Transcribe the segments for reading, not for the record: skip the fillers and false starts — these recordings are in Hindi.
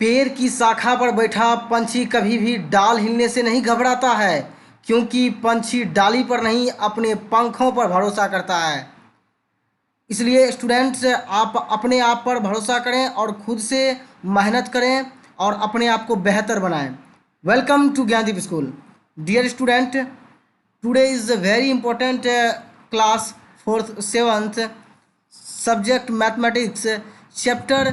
पेड़ की शाखा पर बैठा पंछी कभी भी डाल हिलने से नहीं घबराता है, क्योंकि पंछी डाली पर नहीं अपने पंखों पर भरोसा करता है। इसलिए स्टूडेंट्स, आप अपने आप पर भरोसा करें और खुद से मेहनत करें और अपने आप को बेहतर बनाएं। Welcome to Gyandeep school. Dear student, today is a very important class, fourth seventh, subject mathematics, chapter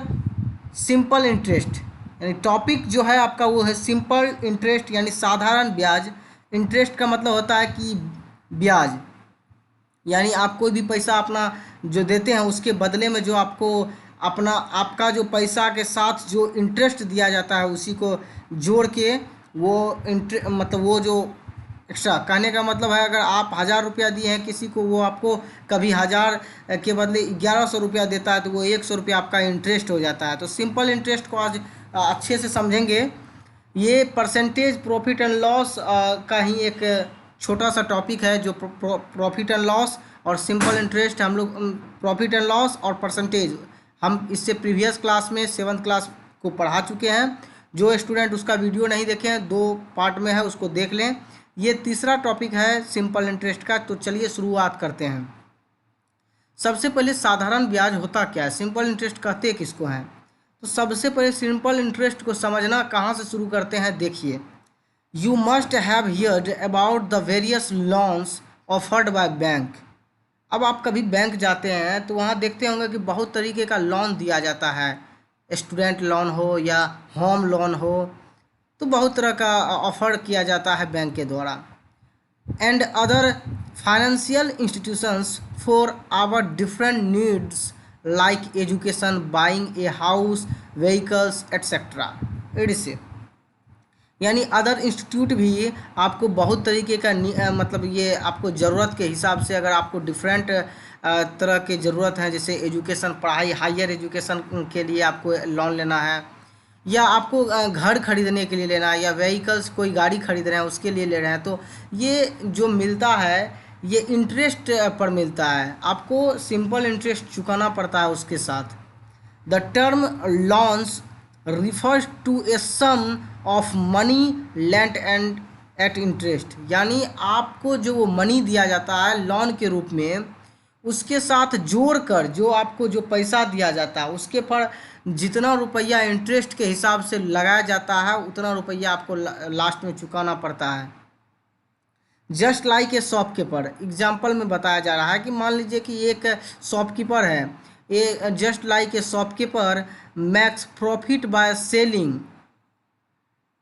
simple interest. यानी टॉपिक जो है आपका वो है सिंपल इंटरेस्ट, यानी साधारण ब्याज। इंटरेस्ट का मतलब होता है कि ब्याज, यानी आप कोई भी पैसा अपना जो देते हैं उसके बदले में जो आपको अपना आपका जो पैसा के साथ जो इंटरेस्ट दिया जाता है उसी को जोड़ के वो मतलब वो जो एक्स्ट्रा, कहने का मतलब है अगर आप 1000 रुपया दिए हैं किसी को, वो आपको कभी 1000 के बदले 1100 रुपया देता है, तो वो 100 रुपया आपका इंटरेस्ट हो जाता है। तो सिंपल इंटरेस्ट को आज अच्छे से समझेंगे। ये परसेंटेज प्रॉफिट एंड लॉस का ही एक छोटा सा टॉपिक है, जो प्रॉफिट एंड लॉस और सिंपल इंटरेस्ट हम लोग प्रॉफिट एंड लॉस और परसेंटेज हम इससे प्रीवियस क्लास में 7th क्लास को पढ़ा चुके हैं। जो स्टूडेंट उसका वीडियो नहीं देखे हैं, 2 पार्ट में है, उसको देख लें। ये तीसरा टॉपिक है सिंपल इंटरेस्ट का। तो चलिए शुरुआत करते हैं। सबसे पहले साधारण ब्याज होता क्या है, सिंपल इंटरेस्ट कहते किसको हैं? तो सबसे पहले सिंपल इंटरेस्ट को समझना कहाँ से शुरू करते हैं, देखिए। You must have heard about the various loans offered by bank. अब आप कभी बैंक जाते हैं तो वहाँ देखते होंगे कि बहुत तरीके का लोन दिया जाता है। स्टूडेंट लोन हो या होम लोन हो, तो बहुत तरह का ऑफ़र किया जाता है बैंक के द्वारा। And other financial institutions for our different needs like education, buying a house, vehicles etcetera. एडिसे यानी अदर इंस्टीट्यूट भी आपको बहुत तरीके का मतलब ये आपको ज़रूरत के हिसाब से, अगर आपको डिफरेंट तरह के ज़रूरत है, जैसे एजुकेशन, पढ़ाई, हायर एजुकेशन के लिए आपको लोन लेना है, या आपको घर खरीदने के लिए लेना है, या व्हीकल्स कोई गाड़ी खरीद रहे हैं उसके लिए ले रहे हैं, तो ये जो मिलता है ये इंटरेस्ट पर मिलता है। आपको सिंपल इंटरेस्ट चुकाना पड़ता है उसके साथ। The term loans refers to a sum of money lent and at interest। यानी आपको जो वो मनी दिया जाता है लोन के रूप में, उसके साथ जोड़कर जो आपको जो पैसा दिया जाता है उसके पर जितना रुपया इंटरेस्ट के हिसाब से लगाया जाता है उतना रुपया आपको लास्ट में चुकाना पड़ता है। Just like a shopkeeper, example में बताया जा रहा है कि मान लीजिए कि एक शॉपकीपर है, a just like a shopkeeper makes profit by selling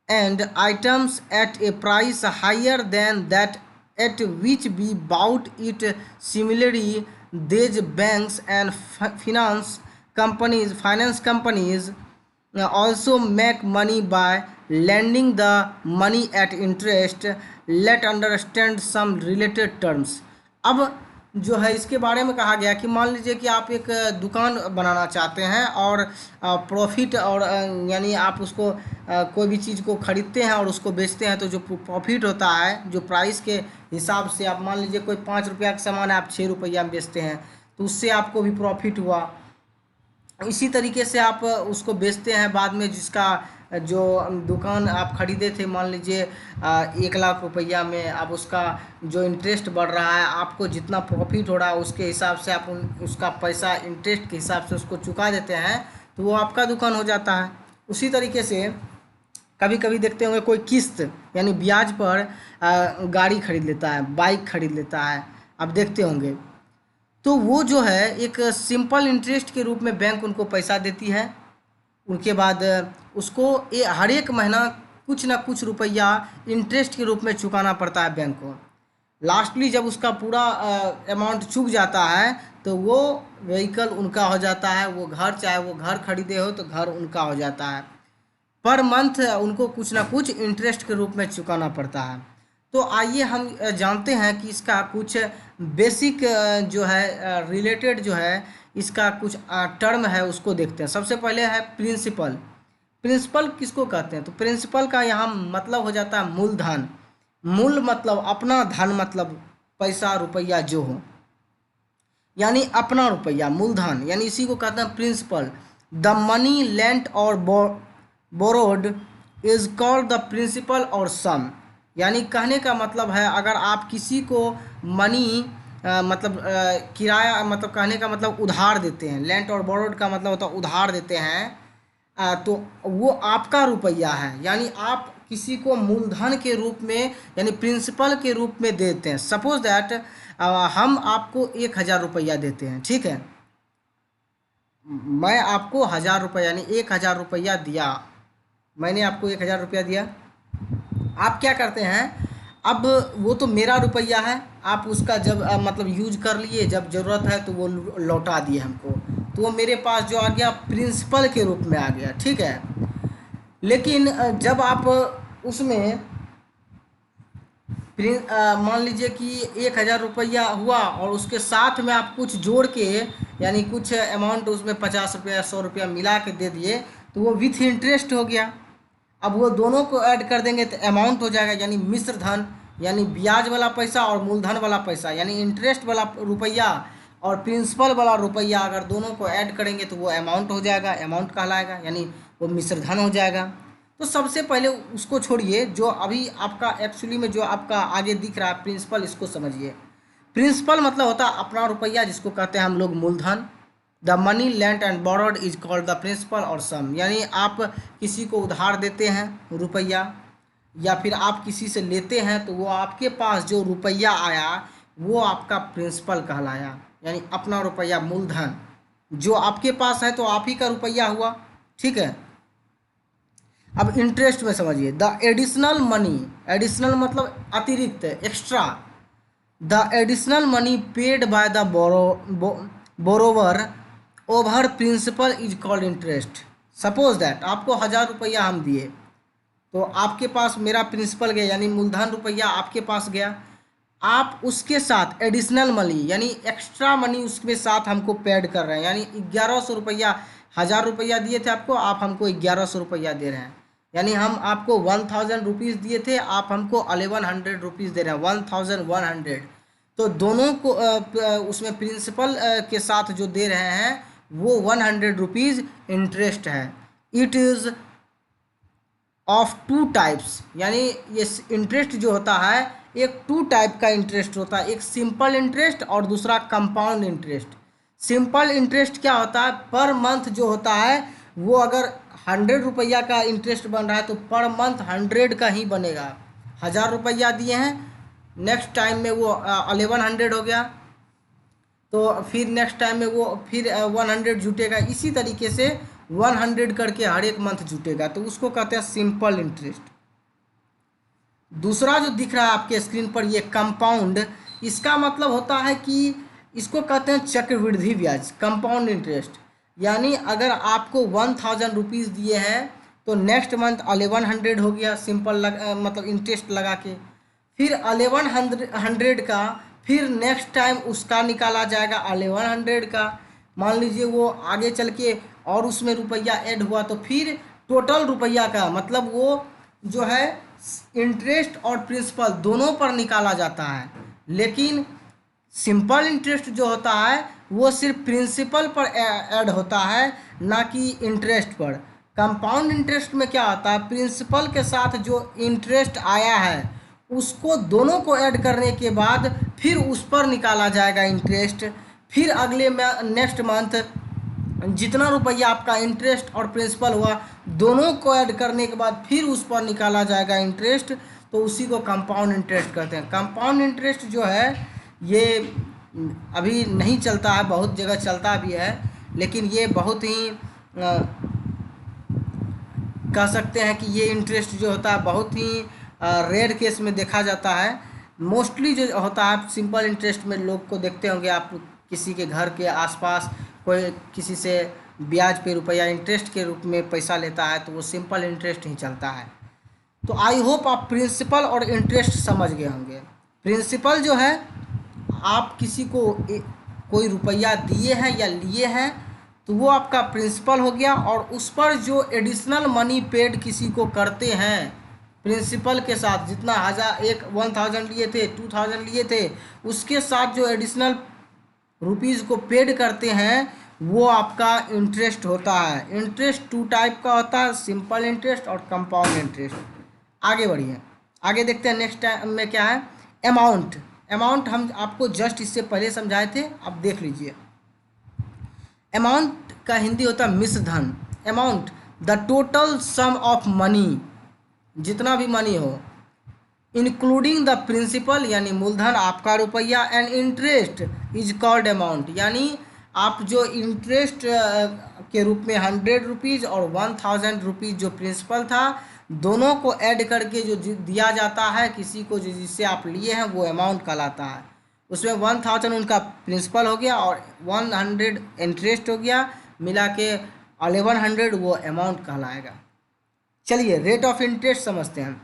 and items at a price higher than that at which be bought it. Similarly these banks and finance companies also make money by lending the money at interest। let understand some related terms। अब जो है इसके बारे में कहा गया कि मान लीजिए कि आप एक दुकान बनाना चाहते हैं और प्रॉफिट और यानी आप उसको कोई भी चीज़ को खरीदते हैं और उसको बेचते हैं, तो जो प्रॉफिट होता है जो प्राइस के हिसाब से, आप मान लीजिए कोई 5 रुपया का सामान है, आप 6 रुपया में बेचते हैं, तो उससे आपको भी प्रॉफिट हुआ। इसी तरीके से आप उसको बेचते हैं बाद में, जिसका जो दुकान आप खरीदे थे, मान लीजिए 1 लाख रुपया में, अब उसका जो इंटरेस्ट बढ़ रहा है, आपको जितना प्रॉफिट हो रहा है उसके हिसाब से आप उसका पैसा इंटरेस्ट के हिसाब से उसको चुका देते हैं, तो वो आपका दुकान हो जाता है। उसी तरीके से कभी कभी देखते होंगे कोई किस्त यानी ब्याज पर गाड़ी खरीद लेता है, बाइक खरीद लेता है, आप देखते होंगे। तो वो जो है एक सिंपल इंटरेस्ट के रूप में बैंक उनको पैसा देती है। उनके बाद उसको हर एक महीना कुछ ना कुछ रुपया इंटरेस्ट के रूप में चुकाना पड़ता है बैंक को। लास्टली जब उसका पूरा अमाउंट चुक जाता है तो वो व्हीकल उनका हो जाता है, वो घर, चाहे वो घर खरीदे हो तो घर उनका हो जाता है। पर मंथ उनको कुछ ना कुछ इंटरेस्ट के रूप में चुकाना पड़ता है। तो आइए हम जानते हैं कि इसका कुछ बेसिक जो है रिलेटेड जो है इसका कुछ टर्म है उसको देखते हैं। सबसे पहले है प्रिंसिपल। प्रिंसिपल किसको कहते हैं? तो प्रिंसिपल का यहाँ मतलब हो जाता है मूलधन। मूल मतलब अपना, धन मतलब पैसा रुपया जो हो, यानी अपना रुपया, मूलधन, यानी इसी को कहते हैं प्रिंसिपल। द मनी लेंट और borrowed is called the principal और सम। यानी कहने का मतलब है अगर आप किसी को मनी मतलब किराया, मतलब कहने का मतलब उधार देते हैं, लेंट और बोरोड का मतलब होता है उधार देते हैं, तो वो आपका रुपया है। यानी आप किसी को मूलधन के रूप में यानी प्रिंसिपल के रूप में देते हैं। सपोज दैट हम आपको 1,000 रुपया देते हैं, ठीक है। मैं आपको 1,000 रुपया यानी 1,000 रुपया दिया, मैंने आपको 1,000 रुपया दिया। आप क्या करते हैं, अब वो तो मेरा रुपया है, आप उसका जब मतलब यूज कर लिए, जब ज़रूरत है तो वो लौटा दिए हमको, तो वो मेरे पास जो आ गया प्रिंसिपल के रूप में आ गया, ठीक है। लेकिन जब आप उसमें मान लीजिए कि 1,000 रुपया हुआ और उसके साथ में आप कुछ जोड़ के यानी कुछ अमाउंट उसमें 50 रुपया 100 रुपया मिला के दे दिए, तो वो विथ इंटरेस्ट हो गया। अब वो दोनों को ऐड कर देंगे तो अमाउंट हो जाएगा, यानी मिश्र धन, यानी ब्याज वाला पैसा और मूलधन वाला पैसा, यानी इंटरेस्ट वाला रुपया और प्रिंसिपल वाला रुपया अगर दोनों को ऐड करेंगे तो वो अमाउंट हो जाएगा, अमाउंट कहलाएगा, यानी वो मिश्र धन हो जाएगा। तो सबसे पहले उसको छोड़िए, जो अभी आपका एक्चुअली में जो आपका आगे दिख रहा है प्रिंसिपल, इसको समझिए। प्रिंसिपल मतलब होता है अपना रुपया, जिसको कहते हैं हम लोग मूलधन। The money lent and borrowed is called the principal और सम। यानी आप किसी को उधार देते हैं रुपया, या फिर आप किसी से लेते हैं, तो वो आपके पास जो रुपया आया वो आपका प्रिंसिपल कहलाया, यानी अपना रुपया मूलधन जो आपके पास है, तो आप ही का रुपया हुआ, ठीक है। अब इंटरेस्ट में समझिए, द एडिशनल मनी, एडिशनल मतलब अतिरिक्त, extra, the additional money paid by the borrower over principal is called interest. Suppose that आपको 1,000 रुपया हम दिए, तो आपके पास मेरा प्रिंसिपल गया यानी मूलधन रुपया आपके पास गया, आप उसके साथ एडिशनल मनी यानी एक्स्ट्रा मनी उसके साथ हमको पेड कर रहे हैं, यानी 1,100 रुपया, 1,000 रुपया दिए थे आपको, आप हमको 1,100 रुपया दे रहे हैं। यानी हम आपको 1,000 रुपीज़ दिए थे, आप हमको 1,100 रुपीज़ दे रहे हैं, 1,100। तो दोनों को उसमें प्रिंसिपल के साथ जो दे रहे हैं वो 100 रुपीज़ इंटरेस्ट है। It is of two types, यानी ये इंटरेस्ट जो होता है एक टू टाइप का इंटरेस्ट होता है, एक सिंपल इंटरेस्ट और दूसरा कंपाउंड इंटरेस्ट। सिंपल इंटरेस्ट क्या होता है, पर मंथ जो होता है वो अगर 100 रुपया का इंटरेस्ट बन रहा है तो पर मंथ 100 का ही बनेगा। 1,000 रुपया दिए हैं, नेक्स्ट टाइम में वो 1,100 हो गया, तो फिर नेक्स्ट टाइम में वो फिर 100 जुटेगा, इसी तरीके से 100 करके हर एक मंथ जुटेगा, तो उसको कहते हैं सिंपल इंटरेस्ट। दूसरा जो दिख रहा है आपके स्क्रीन पर ये कंपाउंड, इसका मतलब होता है कि इसको कहते हैं चक्रवृद्धि ब्याज, कंपाउंड इंटरेस्ट। यानी अगर आपको 1,000 रुपीज़ दिए हैं तो नेक्स्ट मंथ 1,100 हो गया, सिंपल मतलब इंटरेस्ट लगा के, फिर 1,100 का फिर नेक्स्ट टाइम उसका निकाला जाएगा 1,100 का। मान लीजिए वो आगे चल के और उसमें रुपया ऐड हुआ तो फिर टोटल रुपया का मतलब वो जो है इंटरेस्ट और प्रिंसिपल दोनों पर निकाला जाता है। लेकिन सिंपल इंटरेस्ट जो होता है वो सिर्फ प्रिंसिपल पर ऐड होता है, ना कि इंटरेस्ट पर। कंपाउंड इंटरेस्ट में क्या होता है, प्रिंसिपल के साथ जो इंटरेस्ट आया है उसको दोनों को ऐड करने के बाद फिर उस पर निकाला जाएगा इंटरेस्ट, फिर अगले नेक्स्ट मंथ जितना रुपया आपका इंटरेस्ट और प्रिंसिपल हुआ दोनों को ऐड करने के बाद फिर उस पर निकाला जाएगा इंटरेस्ट, तो उसी को कंपाउंड इंटरेस्ट कहते हैं। कंपाउंड इंटरेस्ट जो है ये अभी नहीं चलता है, बहुत जगह चलता भी है, लेकिन ये बहुत ही कह सकते हैं कि ये इंटरेस्ट जो होता है बहुत ही रेयर केस में देखा जाता है। मोस्टली जो होता है सिंपल इंटरेस्ट में लोग को देखते होंगे आप, किसी के घर के आसपास कोई किसी से ब्याज पे रुपया इंटरेस्ट के रूप में पैसा लेता है तो वो सिंपल इंटरेस्ट ही चलता है। तो आई होप आप प्रिंसिपल और इंटरेस्ट समझ गए होंगे। प्रिंसिपल जो है आप किसी को कोई रुपया दिए हैं या लिए हैं तो वो आपका प्रिंसिपल हो गया, और उस पर जो एडिशनल मनी पेड किसी को करते हैं प्रिंसिपल के साथ, जितना 1,000 लिए थे 2,000 लिए थे उसके साथ जो एडिशनल रुपीज़ को पेड करते हैं वो आपका इंटरेस्ट होता है। इंटरेस्ट टू टाइप का होता है, सिंपल इंटरेस्ट और कंपाउंड इंटरेस्ट। आगे बढ़िए, आगे देखते हैं नेक्स्ट टाइम में क्या है। अमाउंट, अमाउंट हम आपको जस्ट इससे पहले समझाए थे, अब देख लीजिए। अमाउंट का हिंदी होता है मिश्रधन। Amount the total sum of money, जितना भी मनी हो, इंक्लूडिंग द प्रिंसिपल यानी मूलधन आपका रुपया, and interest is called amount, यानी आप जो इंटरेस्ट के रूप में 100 रुपीज़ और 1000 रुपीज़ जो प्रिंसिपल था, दोनों को ऐड करके जो दिया जाता है किसी को, जो जिससे आप लिए हैं, वो अमाउंट कहलाता है। उसमें 1000 उनका प्रिंसिपल हो गया और 100 इंटरेस्ट हो गया, मिला के 1100 वो अमाउंट कहलाएगा। चलिए रेट ऑफ इंटरेस्ट समझते हैं।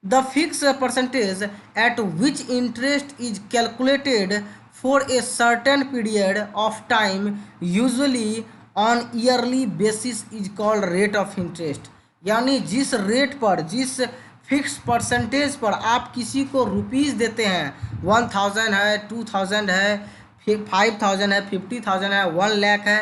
The fixed percentage at which interest is calculated for a certain period of time, usually on yearly basis, is called rate of interest। यानी जिस रेट पर, जिस फिक्स परसेंटेज पर आप किसी को रुपीज़ देते हैं, 1000 है, 2000 है, 5000 है, 50,000 है, 1 लाख है,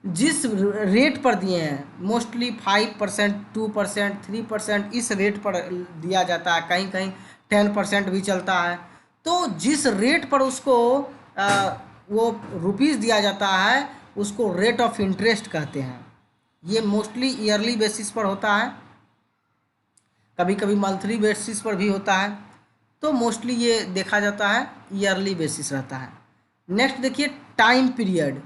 जिस रेट पर दिए हैं, मोस्टली 5%, 2%, 3% इस रेट पर दिया जाता है, कहीं कहीं 10% भी चलता है। तो जिस रेट पर उसको वो रुपीज़ दिया जाता है, उसको रेट ऑफ इंटरेस्ट कहते हैं। ये मोस्टली ईयरली बेसिस पर होता है, कभी कभी मंथली बेसिस पर भी होता है, तो मोस्टली ये देखा जाता है ईयरली बेसिस रहता है। नेक्स्ट देखिए टाइम पीरियड,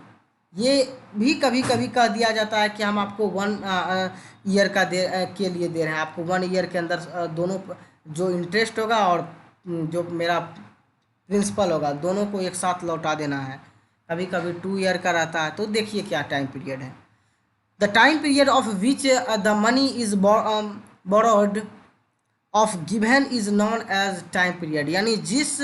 ये भी कभी कभी कह दिया जाता है कि हम आपको 1 ईयर का के लिए दे रहे हैं, आपको 1 ईयर के अंदर दोनों जो इंटरेस्ट होगा और जो मेरा प्रिंसिपल होगा, दोनों को एक साथ लौटा देना है। कभी कभी 2 ईयर का रहता है। तो देखिए क्या टाइम पीरियड है। The time period of which the money is borrowed of given is known as time period, यानी जिस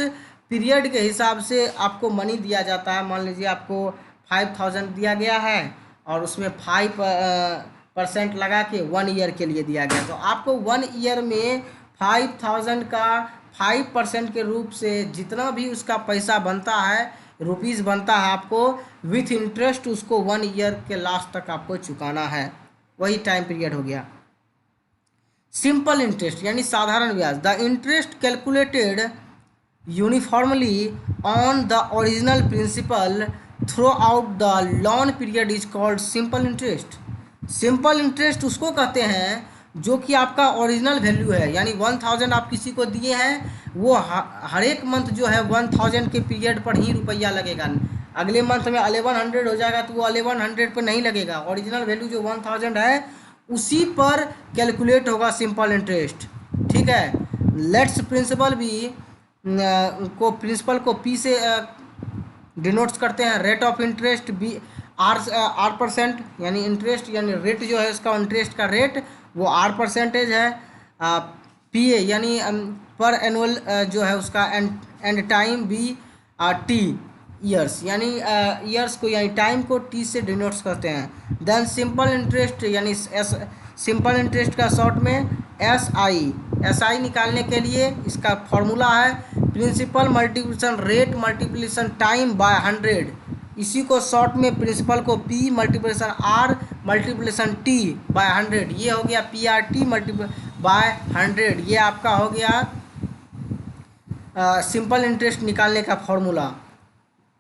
पीरियड के हिसाब से आपको मनी दिया जाता है, मान लीजिए आपको 5000 दिया गया है और उसमें 5% लगा के 1 ईयर के लिए दिया गया, तो आपको 1 ईयर में 5000 का 5% के रूप से जितना भी उसका पैसा बनता है, रुपीज़ बनता है, आपको विथ इंटरेस्ट उसको 1 ईयर के लास्ट तक आपको चुकाना है, वही टाइम पीरियड हो गया। सिंपल इंटरेस्ट यानी साधारण ब्याज, the interest calculated uniformly on the original principal throughout the loan period is called simple interest. Simple interest उसको कहते हैं जो कि आपका ओरिजिनल वैल्यू है, यानी 1000 आप किसी को दिए हैं, वो हर एक मंथ जो है 1000 के पीरियड पर ही रुपया लगेगा। अगले मंथ में 1100 हो जाएगा तो वो 1100 पर नहीं लगेगा, ओरिजिनल वैल्यू जो 1000 है उसी पर कैलकुलेट होगा सिंपल इंटरेस्ट। ठीक है, लेट्स प्रिंसिपल भी को प्रिंसिपल को पी से डिनोट्स करते हैं, rate of interest be R%, यानी इंटरेस्ट यानी रेट जो है इसका इंटरेस्ट का रेट वो R% है। PA यानी पर एनुअल जो है उसका and time be T years, यानी ईयर्स को यानी टाइम को T से डिनोट्स करते हैं। देन सिंपल इंटरेस्ट यानी सिंपल इंटरेस्ट का शॉर्ट में SI निकालने के लिए इसका फॉर्मूला है principal multiplication rate multiplication time by 100, इसी को शॉर्ट में प्रिंसिपल को P multiplication R multiplication T by 100, ये हो गया PRT मल्टीप्लाई बाय 100, ये आपका हो गया सिंपल इंटरेस्ट निकालने का फॉर्मूला।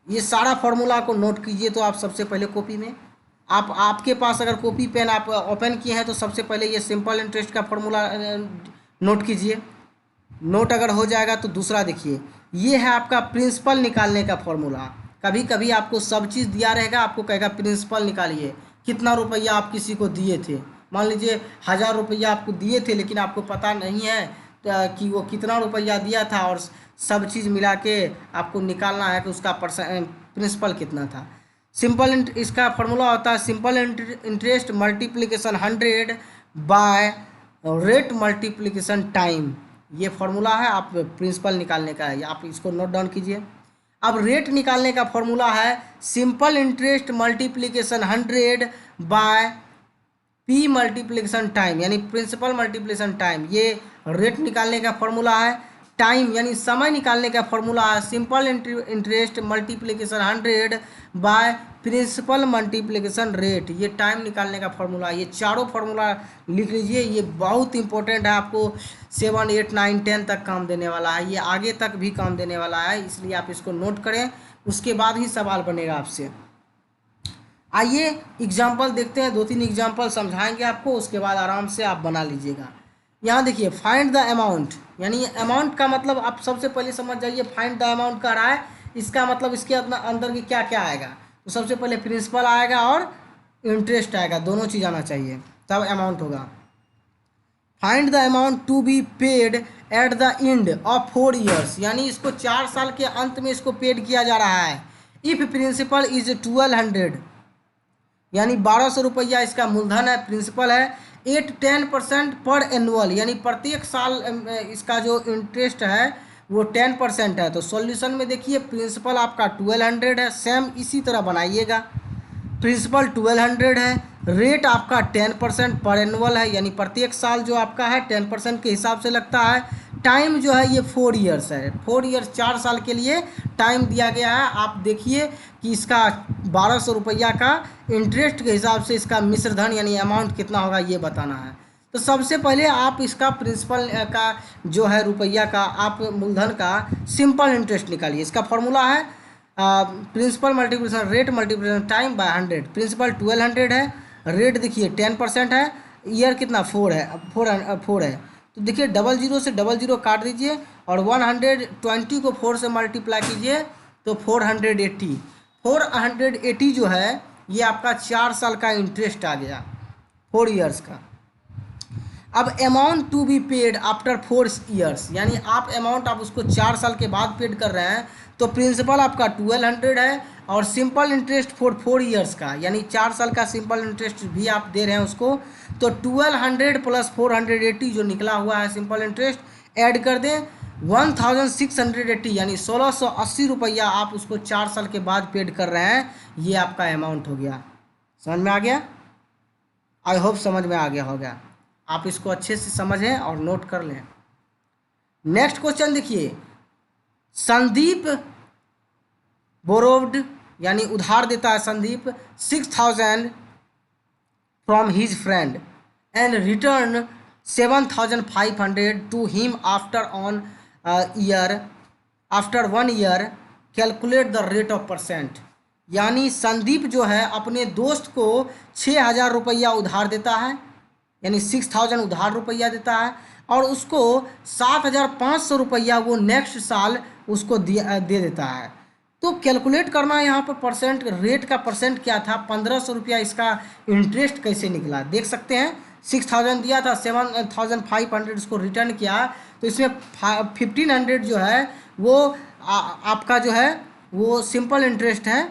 ये सारा फॉर्मूला को नोट कीजिए। तो आप सबसे पहले कॉपी में आपके पास अगर कॉपी पेन आप ओपन किए हैं तो सबसे पहले ये सिंपल इंटरेस्ट का फॉर्मूला नोट कीजिए। नोट अगर हो जाएगा तो दूसरा देखिए, ये है आपका प्रिंसिपल निकालने का फॉर्मूला। कभी कभी आपको सब चीज़ दिया रहेगा, आपको कहेगा प्रिंसिपल निकालिए, कितना रुपया आप किसी को दिए थे, मान लीजिए 1000 रुपया आपको दिए थे लेकिन आपको पता नहीं है कि वो कितना रुपया दिया था, और सब चीज़ मिला के आपको निकालना है कि उसका प्रिंसिपल कितना था। सिंपल इसका फॉर्मूला होता है simple interest multiplication 100 by rate multiplication time, ये फॉर्मूला है आप प्रिंसिपल निकालने का है, आप इसको नोट डाउन कीजिए। अब रेट निकालने का फॉर्मूला है simple interest multiplication 100 by P multiplication time, यानी प्रिंसिपल मल्टीप्लिकेशन टाइम, ये रेट निकालने का फॉर्मूला है। टाइम यानी समय निकालने का फॉर्मूला है simple interest multiplication 100 by principal multiplication rate. ये टाइम निकालने का फॉर्मूला है। ये चारों फार्मूला लिख लीजिए, ये बहुत इंपॉर्टेंट है, आपको 7, 8, 9, 10 तक काम देने वाला है, ये आगे तक भी काम देने वाला है, इसलिए आप इसको नोट करें, उसके बाद ही सवाल बनेगा आपसे। आइए एग्जाम्पल देखते हैं, 2-3 एग्जाम्पल समझाएंगे आपको, उसके बाद आराम से आप बना लीजिएगा। यहाँ देखिए फाइंड द अमाउंट, यानी अमाउंट का मतलब आप सबसे पहले समझ जाइए। फाइंड द अमाउंट का रहा है, इसका मतलब इसके अंदर की क्या क्या आएगा। तो सबसे पहले प्रिंसिपल आएगा और इंटरेस्ट आएगा, दोनों चीज़ आना चाहिए, तब अमाउंट होगा। Find the amount to be paid at the end of 4 years, यानी इसको 4 साल के अंत में इसको पेड किया जा रहा है। इफ़ प्रिंसिपल इज 1200, यानी 1200 रुपया इसका मूलधन है, प्रिंसिपल है। 8-10% पर एनुअल, यानी प्रत्येक साल इसका जो इंटरेस्ट है वो 10% है। तो सॉल्यूशन में देखिए प्रिंसिपल आपका 1200 है, सेम इसी तरह बनाइएगा। प्रिंसिपल 1200 है, रेट आपका 10% पर एनुअल है, यानी प्रत्येक साल जो आपका है 10% के हिसाब से लगता है। टाइम जो है ये 4 ईयर्स है, 4 ईयर्स 4 साल के लिए टाइम दिया गया है। आप देखिए कि इसका 1200 रुपया का इंटरेस्ट के हिसाब से इसका मिश्र धन यानी अमाउंट कितना होगा ये बताना है। तो सबसे पहले आप इसका प्रिंसिपल का जो है रुपया का आप मूलधन का सिंपल इंटरेस्ट निकालिए। इसका फॉर्मूला है principal multiplication rate multiplication time by 100। Principal 1200 है, रेट देखिए 10% है, ईयर कितना 4 है, 4 है। तो देखिए 00 से 00 काट दीजिए और 120 को 4 से मल्टीप्लाई कीजिए तो 480। 480 जो है ये आपका 4 साल का इंटरेस्ट आ गया, 4 ईयर्स का। अब amount to be paid after 4 years, यानी आप अमाउंट आप उसको 4 साल के बाद पेड कर रहे हैं। तो प्रिंसिपल आपका 1200 है और सिंपल इंटरेस्ट फॉर 4 ईयर्स का, यानी 4 साल का सिंपल इंटरेस्ट भी आप दे रहे हैं उसको। तो 1200 प्लस 480 जो निकला हुआ है सिंपल इंटरेस्ट ऐड कर दें 1680, यानी 1680 रुपया आप उसको 4 साल के बाद पेड कर रहे हैं। ये आपका अमाउंट हो गया। समझ में आ गया? आई होप समझ में आ गया होगा। आप इसको अच्छे से समझें और नोट कर लें। नेक्स्ट क्वेश्चन देखिए, संदीप बोरोव्ड, यानी उधार देता है Sandeep 6000 from his friend and return 7500 to him after after 1 year, calculate the rate of percent. यानी संदीप जो है अपने दोस्त को 6000 रुपया उधार देता है, यानी 6000 उधार रुपया देता है और उसको 7500 रुपया वो नेक्स्ट साल उसको दे देता है। तो कैलकुलेट करना है यहाँ पर परसेंट रेट का परसेंट क्या था, 1500 रुपया इसका इंटरेस्ट कैसे निकला देख सकते हैं। 6000 दिया था, 7500 उसको रिटर्न किया, तो इसमें 1500 जो है वो आपका जो है वो सिंपल इंटरेस्ट है,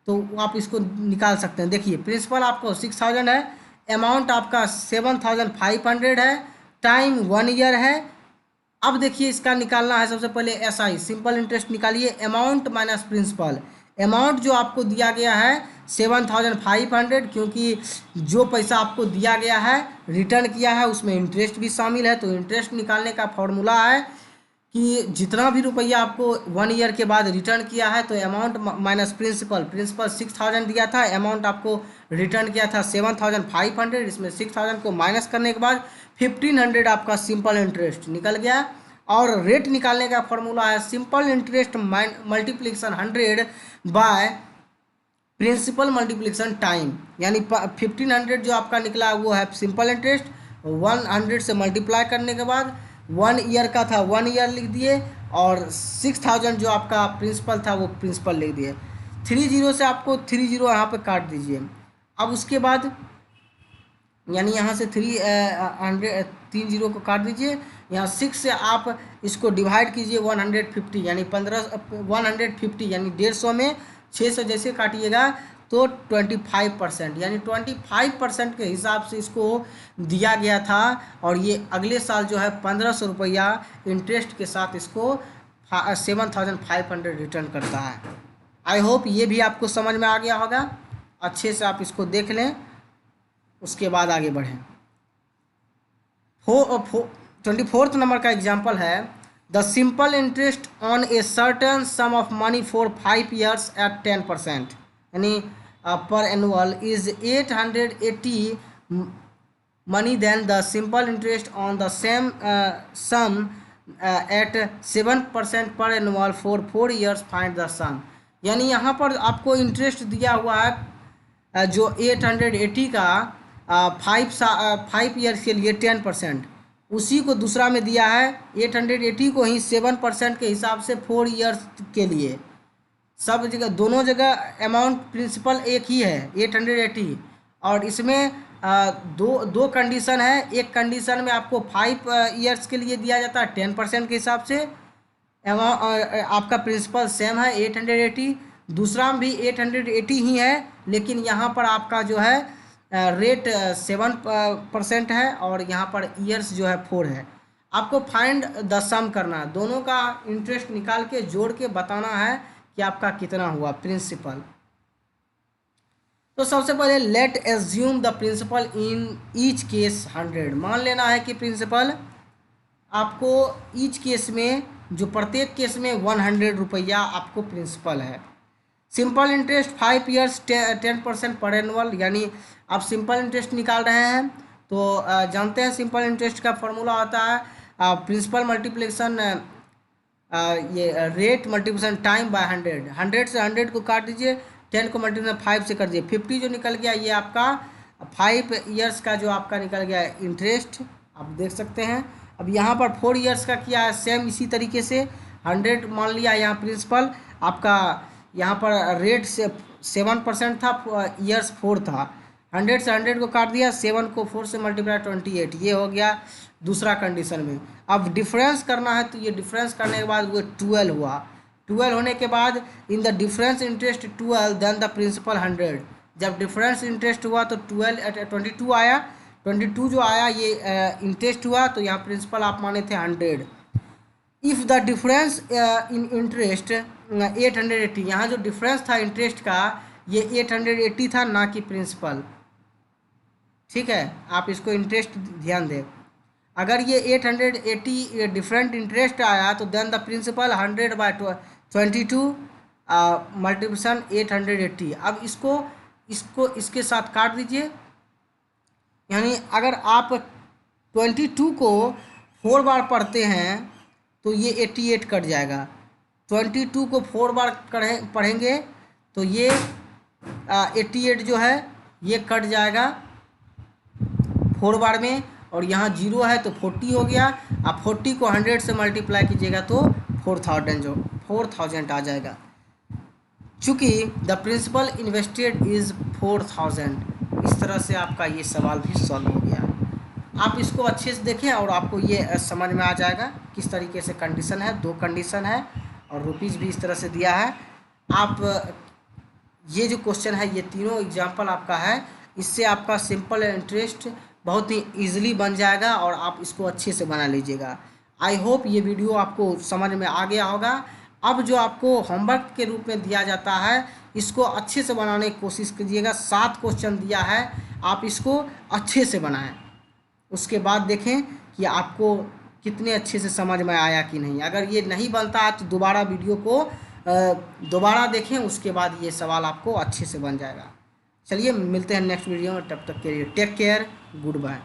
तो आप इसको निकाल सकते हैं। देखिए प्रिंसिपल आपको 6000 है, अमाउंट आपका 7500 है, टाइम 1 ईयर है। अब देखिए इसका निकालना है सबसे पहले एसआई सिंपल इंटरेस्ट निकालिए, अमाउंट माइनस प्रिंसिपल। अमाउंट जो आपको दिया गया है 7500, क्योंकि जो पैसा आपको दिया गया है रिटर्न किया है उसमें इंटरेस्ट भी शामिल है, तो इंटरेस्ट निकालने का फॉर्मूला है कि जितना भी रुपया आपको 1 ईयर के बाद रिटर्न किया है तो अमाउंट माइनस प्रिंसिपल। प्रिंसिपल 6000 दिया था, अमाउंट आपको रिटर्न किया था 7500, इसमें 6000 को माइनस करने के बाद 1500 आपका सिंपल इंटरेस्ट निकल गया। और रेट निकालने का फॉर्मूला है simple interest multiplication 100 by principal multiplication time, यानी 1500 जो आपका निकला वो है सिंपल इंटरेस्ट, 100 से मल्टीप्लाई करने के बाद 1 ईयर का था 1 ईयर लिख दिए और 6000 जो आपका प्रिंसिपल था वो प्रिंसिपल लिख दिए। 30 से आपको 30 यहाँ पे काट दीजिए। अब उसके बाद यानी यहाँ से 30 को काट दीजिए, यहाँ 6 से आप इसको डिवाइड कीजिए 150, यानी 150 यानी 150 में 6 से जैसे काटिएगा तो 25%, यानी 25% के हिसाब से इसको दिया गया था। और ये अगले साल जो है 1500 रुपया इंटरेस्ट के साथ इसको 7500 रिटर्न करता है। आई होप ये भी आपको समझ में आ गया होगा, अच्छे से आप इसको देख लें, उसके बाद आगे बढ़ें। 24 नंबर का एग्जाम्पल है, the simple interest on a certain sum of money for 5 years at 10%, यानी per annual is 880 money than the simple interest on the same sum at 7% per annual for 4 years. Find the sum. यानी यहाँ पर आपको इंटरेस्ट दिया हुआ है जो 880 का 5 ईयर्स के लिए 10%, उसी को दूसरा में दिया है 880 को ही 7% के हिसाब से 4 ईयर्स के लिए। सब जगह दोनों जगह अमाउंट प्रिंसिपल एक ही है 880, और इसमें दो कंडीशन है। एक कंडीशन में आपको 5 ईयर्स के लिए दिया जाता है 10% के हिसाब से, आपका प्रिंसिपल सेम है 880। दूसरा में भी 880 ही है, लेकिन यहाँ पर आपका जो है रेट 7% है और यहाँ पर ईयर्स जो है 4 है। आपको फाइंड द सम करना है, दोनों का इंटरेस्ट निकाल के जोड़ के बताना है कि आपका कितना हुआ प्रिंसिपल। तो सबसे पहले let assume the principal in each case 100। मान लेना है कि प्रिंसिपल आपको ईच केस में, जो प्रत्येक केस में 100 रुपया आपको प्रिंसिपल है। सिंपल इंटरेस्ट 5 ईयर्स 10% पर एनुअल, यानी आप सिंपल इंटरेस्ट निकाल रहे हैं तो जानते हैं सिंपल इंटरेस्ट का फॉर्मूला होता है प्रिंसिपल मल्टीप्लिकेशन ये रेट मल्टीप्लिकेशन टाइम बाय 100। 100 से 100 को काट दीजिए, 10 को मल्टीप्लाई 5 से कर दीजिए, 50 जो निकल गया ये आपका 5 ईयर्स का जो आपका निकल गया इंटरेस्ट, आप देख सकते हैं। अब यहाँ पर 4 ईयर्स का किया है सेम इसी तरीके से। 100 मान लिया यहाँ प्रिंसिपल आपका, यहाँ पर रेट से 7% था, ईयर्स 4 था। 100 से 100 को काट दिया, 7 को 4 से मल्टीप्लाई 28, ये हो गया दूसरा कंडीशन में। अब डिफरेंस करना है तो ये डिफरेंस करने के बाद वो 12 हुआ। 12 होने के बाद in the difference interest 12 then the principal 100। जब डिफरेंस इंटरेस्ट हुआ तो 22 आया, 22 जो आया ये इंटरेस्ट हुआ, तो यहाँ प्रिंसिपल आप माने थे 100। If the difference in interest 880, यहाँ जो डिफरेंस था इंटरेस्ट का ये 880 था, ना कि प्रिंसिपल। ठीक है, आप इसको इंटरेस्ट ध्यान दें। अगर ये 880 डिफरेंट इंटरेस्ट आया तो देन द प्रिंसिपल 100/22 मल्टीप्लिकेशन 880। अब इसको इसके साथ काट दीजिए, यानी अगर आप 22 को 4 बार पढ़ते हैं तो ये 88 कट जाएगा। 22 को 4 बार पढ़ेंगे तो ये 88 जो है ये कट जाएगा 4 बार में, और यहाँ 0 है तो 40 हो गया। आप 40 को 100 से मल्टीप्लाई कीजिएगा तो 4000 आ जाएगा। चूँकि द प्रिंसिपल इन्वेस्टेड इज़ 4000, इस तरह से आपका ये सवाल भी सॉल्व हो गया। आप इसको अच्छे से देखें और आपको ये समझ में आ जाएगा किस तरीके से कंडीशन है। 2 कंडीशन है और रुपीज़ भी इस तरह से दिया है। आप ये जो क्वेश्चन है ये तीनों एग्जाम्पल आपका है, इससे आपका सिंपल इंटरेस्ट बहुत ही ईजिली बन जाएगा और आप इसको अच्छे से बना लीजिएगा। आई होप ये वीडियो आपको समझ में आ गया होगा। अब जो आपको होमवर्क के रूप में दिया जाता है इसको अच्छे से बनाने की कोशिश कीजिएगा। 7 क्वेश्चन दिया है, आप इसको अच्छे से बनाएं, उसके बाद देखें कि आपको कितने अच्छे से समझ में आया कि नहीं। अगर ये नहीं बनता है तो दोबारा वीडियो को दोबारा देखें, उसके बाद ये सवाल आपको अच्छे से बन जाएगा। चलिए मिलते हैं नेक्स्ट वीडियो में, तब तक के लिए टेक केयर, गुड बाय।